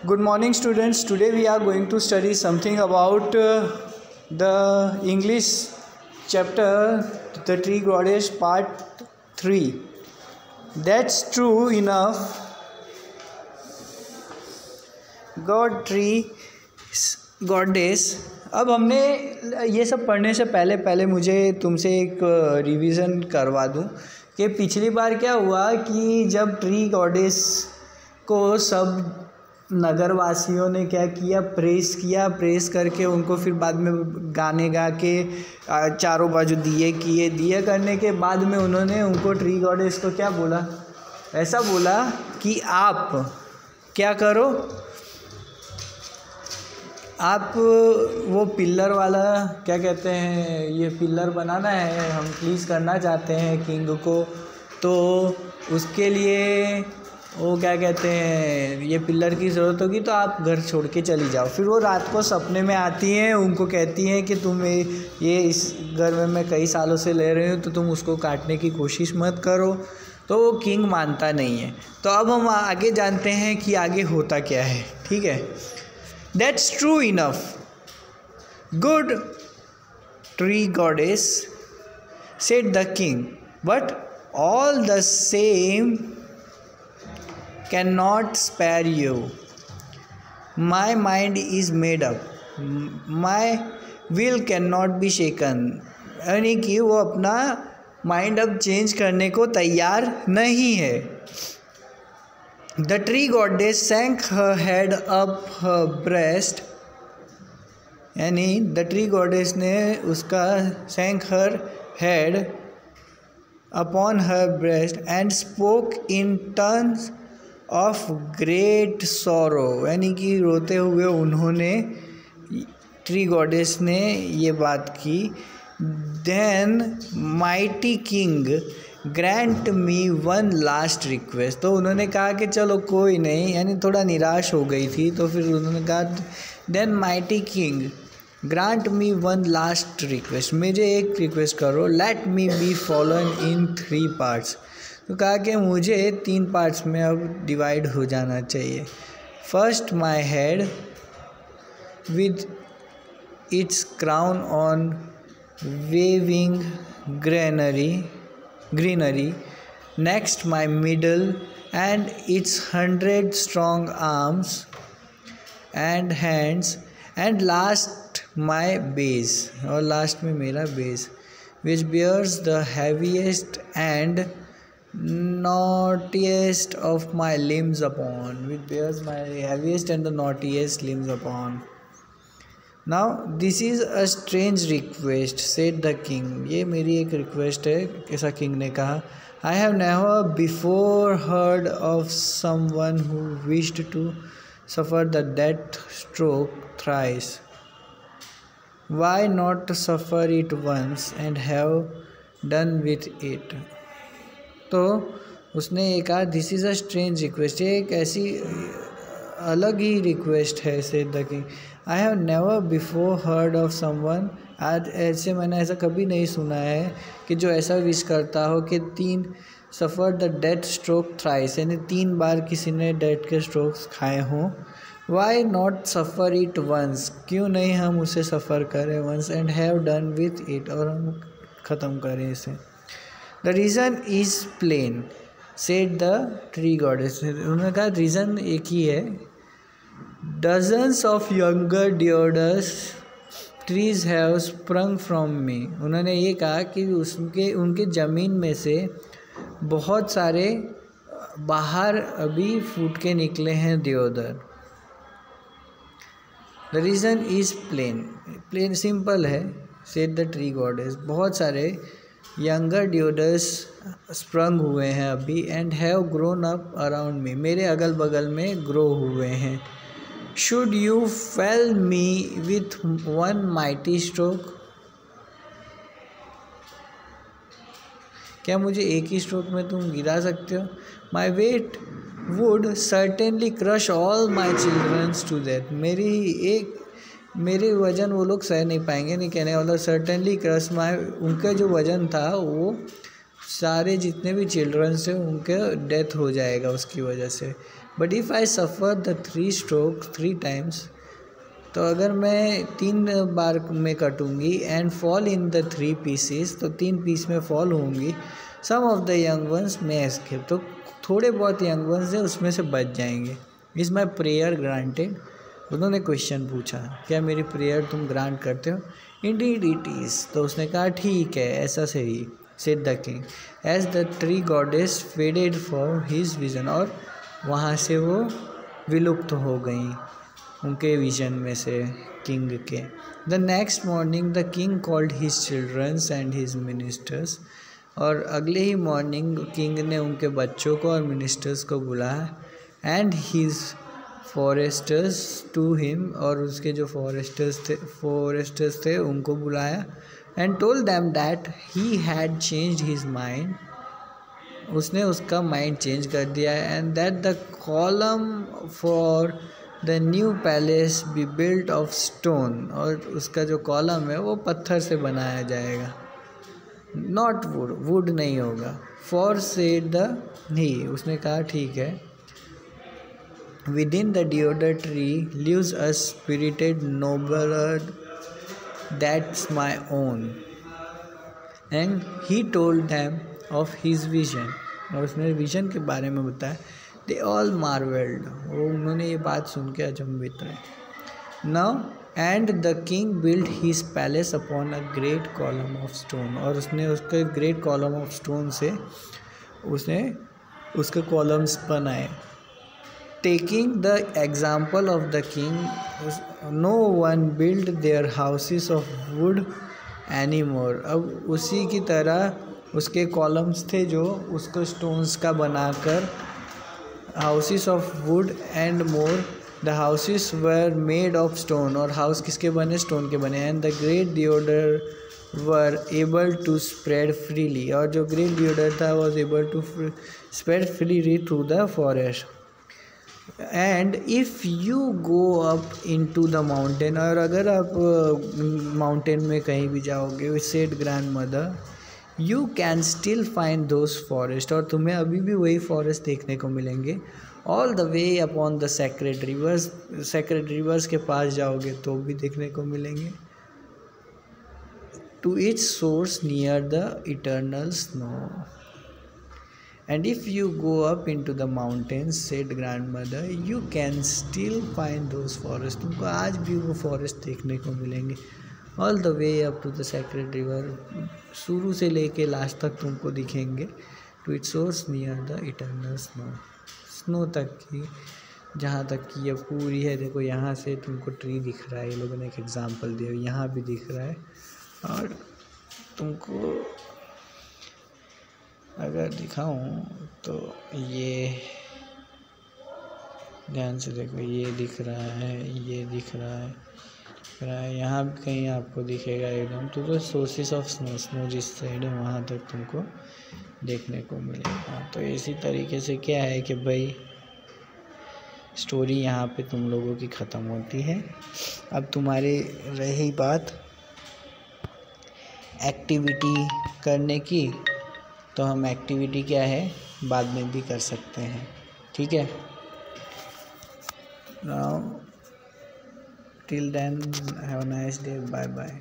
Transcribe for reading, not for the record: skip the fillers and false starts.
Good morning, students. Today we are going to study something about the English chapter, The Tree Goddess, part 3. That's true enough. God Tree Goddess. अब हमने ये सब पढ़ने से पहले मुझे तुमसे एक रिवीजन करवा दूं कि पिछली बार क्या हुआ कि जब ट्री गॉडेस को सब नगरवासियों ने क्या किया, प्रेस करके उनको फिर बाद में गाने गा के चारों बाजू दिए करने के बाद में उन्होंने उनको ट्री गॉडेस को क्या बोला, ऐसा बोला कि आप क्या करो, आप वो पिलर वाला क्या कहते हैं, ये पिलर बनाना है, हम प्लीज़ करना चाहते हैं किंग को, तो उसके लिए वो क्या कहते हैं, ये पिलर की ज़रूरत होगी, तो आप घर छोड़ के चली जाओ। फिर वो रात को सपने में आती हैं, उनको कहती हैं कि तुम ये इस घर में मैं कई सालों से ले रही हूँ, तो तुम उसको काटने की कोशिश मत करो। तो वो किंग मानता नहीं है। तो अब हम आगे जानते हैं कि आगे होता क्या है। ठीक है, that's true enough, good tree goddess said the king, but all the same cannot spare you. My mind is made up. My will cannot be shaken. यानी कि वो अपना माइंड अब चेंज करने को तैयार नहीं है। The tree goddess sank her head up her breast. यानी the tree goddess ने उसका sank her head upon her breast and spoke in tones of great sorrow, यानी कि रोते हुए उन्होंने, ट्री गॉडेस ने ये बात की। Then mighty king grant me one last request, तो उन्होंने कहा कि चलो कोई नहीं, यानी थोड़ा निराश हो गई थी, तो फिर उन्होंने कहा then mighty king grant me one last request, मुझे एक रिक्वेस्ट करो, let me be fallen in 3 parts, तो कहा कि मुझे 3 पार्ट्स में अब डिवाइड हो जाना चाहिए। First my head with its crown on waving greenery, next my middle and its 100 strong arms and hands, and last my base, और लास्ट में मेरा base, which bears the heaviest and knottiest of my limbs upon, which bears my heaviest and the knottiest limbs upon. Now this is a strange request, said the king. ये मेरी एक request है, ऐसा king ने कहा। I have never before heard of someone who wished to suffer the death stroke thrice. Why not suffer it once and have done with it? तो उसने ये कहा, this is a strange request, ये एक ऐसी अलग ही रिक्वेस्ट है, said the king. I have never before heard of someone, आज ऐसे मैंने ऐसा कभी नहीं सुना है कि जो ऐसा विश करता हो कि 3 सफ़र द डेथ स्ट्रोक थ्राइस, यानी 3 बार किसी ने डेथ के स्ट्रोक्स खाए हों। Why not suffer it once, क्यों नहीं हम उसे सफ़र करें once, and have done with it, और हम ख़त्म करें इसे। The reason is plain, said the tree goddess. उन्होंने कहा रीज़न एक ही है। Dozens of younger deodars trees have sprung from me. उन्होंने ये कहा कि उनके ज़मीन में से बहुत सारे बाहर अभी फूट के निकले हैं देवदार। The reason is plain simple है, said the tree goddess. बहुत सारे यंगर ड्यूडर्स स्प्रंग हुए हैं अभी, and have grown up around me, मेरे अगल बगल में ग्रो हुए हैं। Should you fail me with one mighty stroke, क्या मुझे एक ही स्ट्रोक में तुम गिरा सकते हो? My weight would certainly crush all my childrens to death, मेरे वज़न वो लोग सह नहीं पाएंगे, नहीं कहने वाला, सर्टेनली क्रश माई, उनका जो वज़न था वो सारे जितने भी चिल्ड्रंस थे उनके डेथ हो जाएगा उसकी वजह से। But if I suffer the 3 stroke 3 times, तो अगर मैं 3 बार में कटूँगी and fall in the 3 pieces, तो 3 पीस में फॉल होंगी, some of the young ones में एस्केप, तो थोड़े बहुत यंग वंस हैं उसमें से बच जाएंगे। इज़ माई प्रेयर ग्रांटेड, उन्होंने क्वेश्चन पूछा, क्या मेरी प्रेयर तुम ग्रांट करते हो? इंडीड इट इज़, तो उसने कहा ठीक है, ऐसा सही। Said the king as the tree goddess faded for his vision, और वहाँ से वो विलुप्त हो गई उनके विजन में से, किंग के। The next morning the king called his children's and his ministers, और अगले ही मॉर्निंग किंग ने उनके बच्चों को और मिनिस्टर्स को बुलाया, and his foresters to him, और उसके जो फॉरेस्टर्स थे उनको बुलाया, and told them that he had changed his mind, उसने उसका माइंड चेंज कर दिया है, and that the column for the new palace be built of stone, और उसका जो कॉलम है वो पत्थर से बनाया जाएगा, नॉट वुड, वुड नहीं होगा। फॉर सेड द ही, उसने कहा ठीक है। Within the deodar tree lives a spirited nobler that's my own, and he told them of his vision, और उसने विजन के बारे में बताया। दे ऑल मार्वेल्ड, वो उन्होंने ये बात सुन के अचंभित रहे। Now and the king build his palace upon a great column of stone, और उसने उसके ग्रेट कॉलम ऑफ स्टोन से उसने उसके कॉलम्स बनाए। Taking the example of the king, no one build their houses of wood any more, अब उसी की तरह उसके कॉलम्स थे जो उसको स्टोन्स का बनाकर, houses of wood and more, the houses were made of stone, और हाउस किसके बने? स्टोन के बने। And the great deodar were able to spread freely, और जो ग्रेट डिओडर था was able to spread freely through the forest. And if you go up in to the mountain, और अगर आप माउंटेन में कहीं भी जाओगे, said grandmother, you can still find those forest, और तुम्हें अभी भी वही फॉरेस्ट देखने को मिलेंगे। All the way upon the sacred rivers, sacred rivers के पास जाओगे तो भी देखने को मिलेंगे। To its source near the eternal snow, and if you go up in to the mountains, said grandmother, you can still find those forest, तुमको आज भी वो फॉरेस्ट देखने को मिलेंगे। All the way up to the sacred river, शुरू से लेके लास्ट तक तुमको दिखेंगे। To its source near the eternal snow, snow तक की, जहाँ तक की ये पूरी है। देखो यहाँ से तुमको ट्री दिख रहा है, ये लोगों ने एक एग्जांपल दिया, यहाँ भी दिख रहा है, और तुमको अगर दिखाऊं तो ये ध्यान से देखो, ये दिख रहा है, ये दिख रहा है, यहाँ भी कहीं आपको दिखेगा एकदम। तो सोर्सेस ऑफ स्नो, स्नो जिस साइड है वहाँ तक तुमको देखने को मिलेगा। तो इसी तरीके से क्या है कि भाई स्टोरी यहाँ पे तुम लोगों की ख़त्म होती है। अब तुम्हारी रही बात एक्टिविटी करने की, तो हम एक्टिविटी क्या है बाद में भी कर सकते हैं, ठीक है। Now till then have a nice day, bye bye.